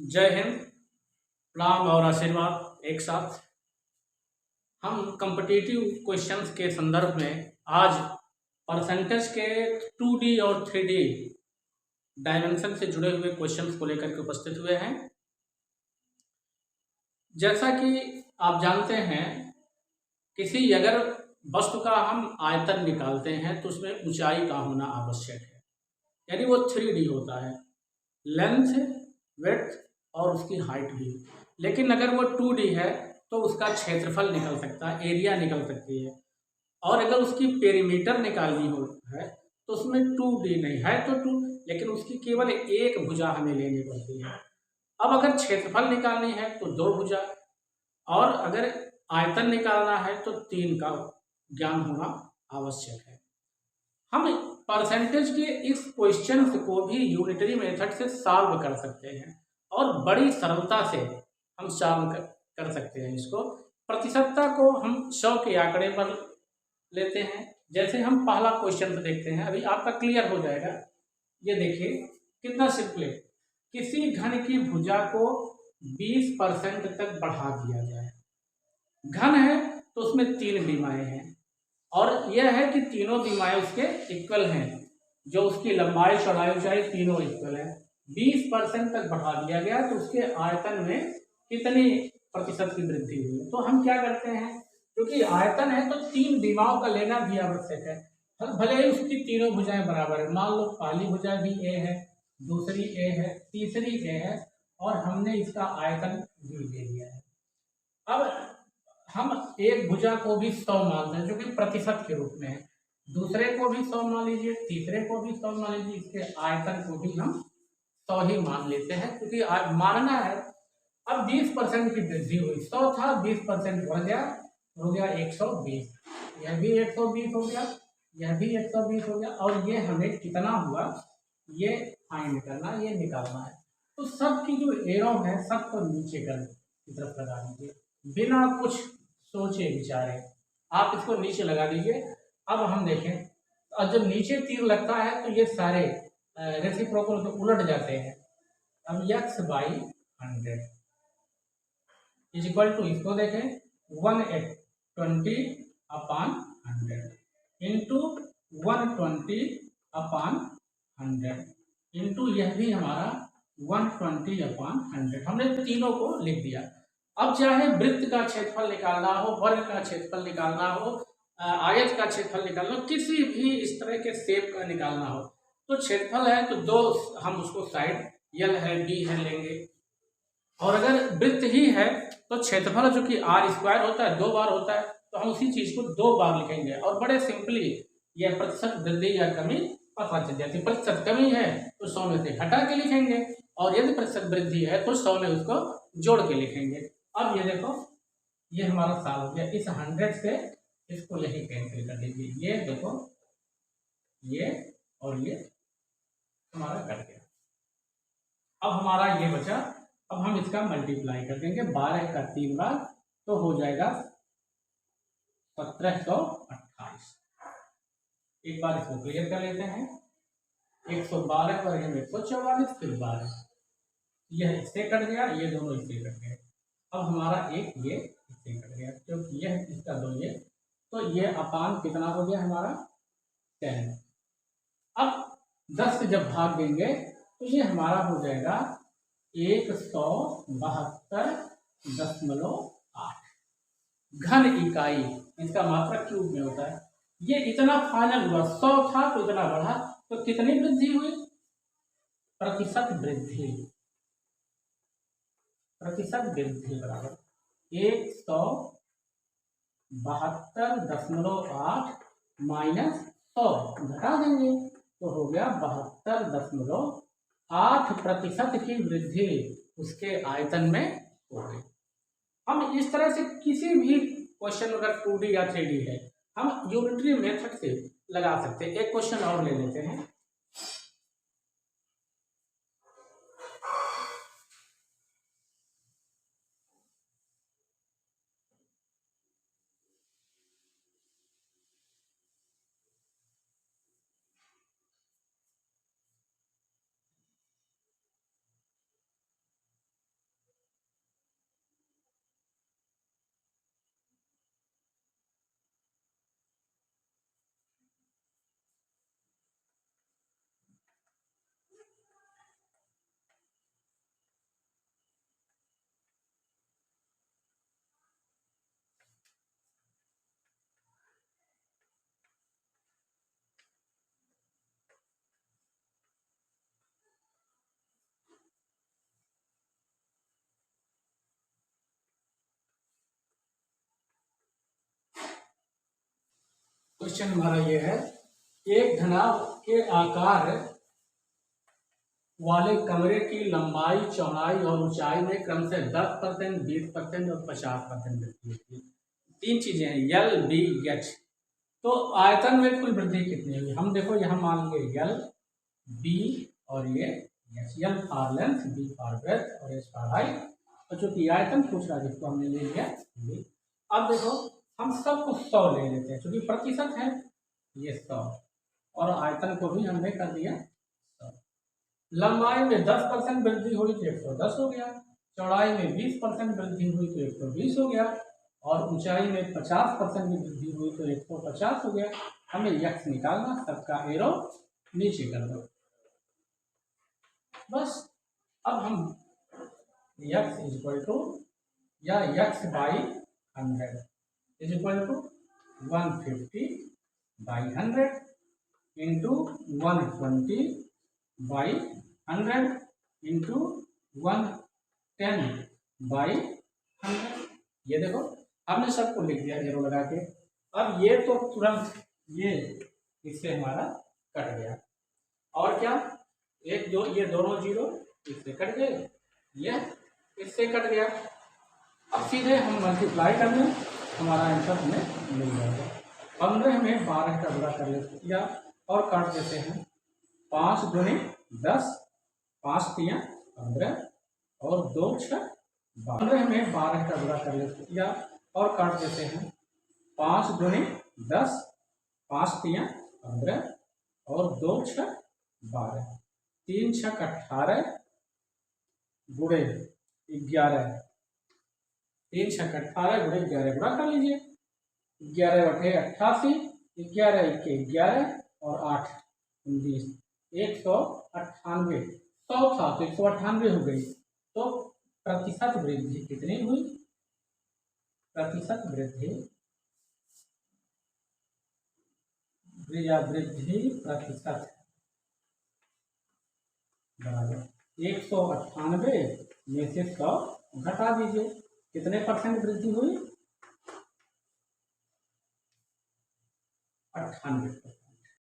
जय हिंद। प्रणाम और आशीर्वाद एक साथ। हम कॉम्पिटिटिव क्वेश्चंस के संदर्भ में आज परसेंटेज के 2D और 3D डायमेंशन से जुड़े हुए क्वेश्चंस को लेकर के उपस्थित हुए हैं। जैसा कि आप जानते हैं, किसी अगर वस्तु का हम आयतन निकालते हैं तो उसमें ऊंचाई का होना आवश्यक है, यानी वो 3D होता है, लेंथ, विड्थ और उसकी हाइट भी। लेकिन अगर वो 2D है तो उसका क्षेत्रफल निकल सकता है, एरिया निकल सकती है। और अगर उसकी पेरीमीटर निकालनी हो है तो उसमें 2D नहीं है तो लेकिन उसकी केवल एक भुजा हमें लेनी पड़ती है। अब अगर क्षेत्रफल निकालनी है तो दो भुजा, और अगर आयतन निकालना है तो तीन का ज्ञान होना आवश्यक है। हम परसेंटेज के इस क्वेश्चन को भी यूनिटरी मेथड से सॉल्व कर सकते हैं और बड़ी सरलता से हम सॉल्व कर सकते हैं। इसको प्रतिशतता को हम 100 के आंकड़े पर लेते हैं। जैसे हम पहला क्वेश्चन देखते हैं, अभी आपका क्लियर हो जाएगा। ये देखिए कितना सिंपल है। किसी घन की भुजा को 20% तक बढ़ा दिया जाए। घन है तो उसमें तीन विमाएं हैं और यह है कि तीनों विमाएं उसके इक्वल हैं, जो उसकी लंबाई चौड़ाई ऊंचाई तीनों इक्वल है। 20% तक बढ़ा दिया गया तो उसके आयतन में कितनी प्रतिशत की वृद्धि हुई। तो हम क्या करते हैं, क्योंकि आयतन है तो तीन विमाओं का लेना भी आवश्यक है। भले ही उसकी तीनों भुजाएं बराबर है। मान लो पहली भुजा भी ए है, दूसरी ए है, तीसरी ए है और हमने इसका आयतन भी ले लिया है। अब हम एक भुजा को भी 100 मानते हैं, जो कि प्रतिशत के रूप में है। दूसरे को भी 100 मान लीजिए, तीसरे को भी 100 मान लीजिए, इसके आयतन को भी हम 100 ही मान लेते हैं, क्योंकि मानना है। अब 20% की वृद्धि हुई, 100 था 20% बढ़ गया, हो गया 120। यह भी 120 हो गया, यह भी 120 हो गया, और ये हमें कितना हुआ ये फाइंड करना, ये निकालना है। तो सबकी जो एरो है सबको नीचे की तरफ लगा दीजिए, बिना कुछ सोचे विचारे आप इसको नीचे लगा दीजिए। अब हम देखें, और जब नीचे तीर लगता है तो ये सारे रेसिप्रोकल तो उलट जाते हैं। अब x by 100 is equal to, इसको देखें, 120 अपान 100 इंटू 120 अपान 100 इंटू यह भी हमारा 120 अपान 100। हमने तीनों को लिख दिया। अब चाहे वृत्त का क्षेत्रफल निकालना हो, वर्ग का क्षेत्रफल निकालना हो, आयत का क्षेत्रफल निकालना हो, किसी भी इस तरह के शेप का निकालना हो, तो क्षेत्रफल है तो दो हम उसको साइड यल है बी है लेंगे। और अगर वृत्त ही है तो क्षेत्रफल जो कि आर स्क्वायर होता है 2 बार होता है, तो हम उसी चीज को 2 बार लिखेंगे और बड़े सिंपली यह प्रतिशत वृद्धि या कमी पता चल जाती है। प्रतिशत कमी है तो 100 में से घटा के लिखेंगे, और यदि प्रतिशत वृद्धि है तो 100 में उसको जोड़ के लिखेंगे। अब ये देखो, ये हमारा साल हो गया। इस 100 से इसको यही कैंसिल कर लीजिए। ये देखो, ये और ये हमारा कट गया। अब हमारा ये बचा। अब हम इसका मल्टीप्लाई कर देंगे 12 का 3 बार, तो हो जाएगा 1728। एक बार इसको क्लियर कर लेते हैं। 112 पर हम 144, फिर 12, यह इससे कट गया, ये दोनों इससे कट गए। अब हमारा एक ये इससे कट गया, क्योंकि यह इसका दो ये, तो ये अपान कितना हो गया हमारा 10। अब 10 से जब भाग देंगे तो ये हमारा हो जाएगा 172.8 घन इकाई। इसका मात्रक क्यूब में होता है। ये इतना फाइनल हुआ, 100 था तो इतना बढ़ा, तो कितनी वृद्धि हुई? प्रतिशत वृद्धि। प्रतिशत वृद्धि बराबर 172.8 माइनस 100 घटा देंगे तो हो गया 72.8% की वृद्धि उसके आयतन में हो गई। हम इस तरह से किसी भी क्वेश्चन अगर 2D या 3D है, हम यूनिटरी मेथड से लगा सकते हैं। एक क्वेश्चन और ले लेते हैं। क्वेश्चन हमारा ये है, एक घनाभ के आकार वाले कमरे की लंबाई, चौड़ाई और ऊंचाई में क्रमशः 10%, 20% और 50% वृद्धि होती है। तीन चीजें हैं, यल, बी, एच। तो आयतन में कुल वृद्धि कितनी होगी? हम देखो यहाँ मान लिए यल, बी और ये H. L for length, B for breadth और एच फॉर हाइट। तो चूंकि आयतन पूछ रहा है जिसको हमने ले लिया बी। अब देखो हम सब कुछ 100 ले लेते हैं, चूंकि प्रतिशत है ये 100, और आयतन को भी हमने कर दिया 100। लंबाई में 10% वृद्धि हुई तो 110 हो गया, चौड़ाई में 20% वृद्धि हुई तो 120 हो गया, और ऊंचाई में 50% की वृद्धि हुई तो 150 हो गया। हमें यक्स निकालना, सबका एरो नीचे कर दो बस। अब हम यक्स इज इक्वल टू, या x by 100 is equal to 150 by 100 into 120 by 100 into 110 by 100। ये देखो हमने सबको लिख दिया एरो लगा के। अब ये तो तुरंत ये इससे हमारा कट गया, और क्या, एक दो ये दोनों जीरो इससे कट गए, ये इससे कट गया। अब सीधे हम मल्टीप्लाई कर लें, हमारा आंसर हमें मिल जाएगा। 15 में 12 का गुणा कर लेते या और काट देते हैं, 5 दूनी 10, 5 तियां 15 और 2 6 12 में 12 का गुणा कर लेते या और काट देते हैं, 5 दूनी 10, 5 तियां 15 और 2 6 12, 3 6 18 गुणे 11, 3 6 18 गुणे 11 गुणा कर लीजिए, 11 बटे 88, 11 1 11 और 8 19, 198। 100 था तो 198 हो गई। तो प्रतिशत वृद्धि कितनी हुई? प्रतिशत वृद्धि प्रतिशत बराबर 198 में से 100 घटा दीजिए, कितने परसेंट वृद्धि हुई? 98।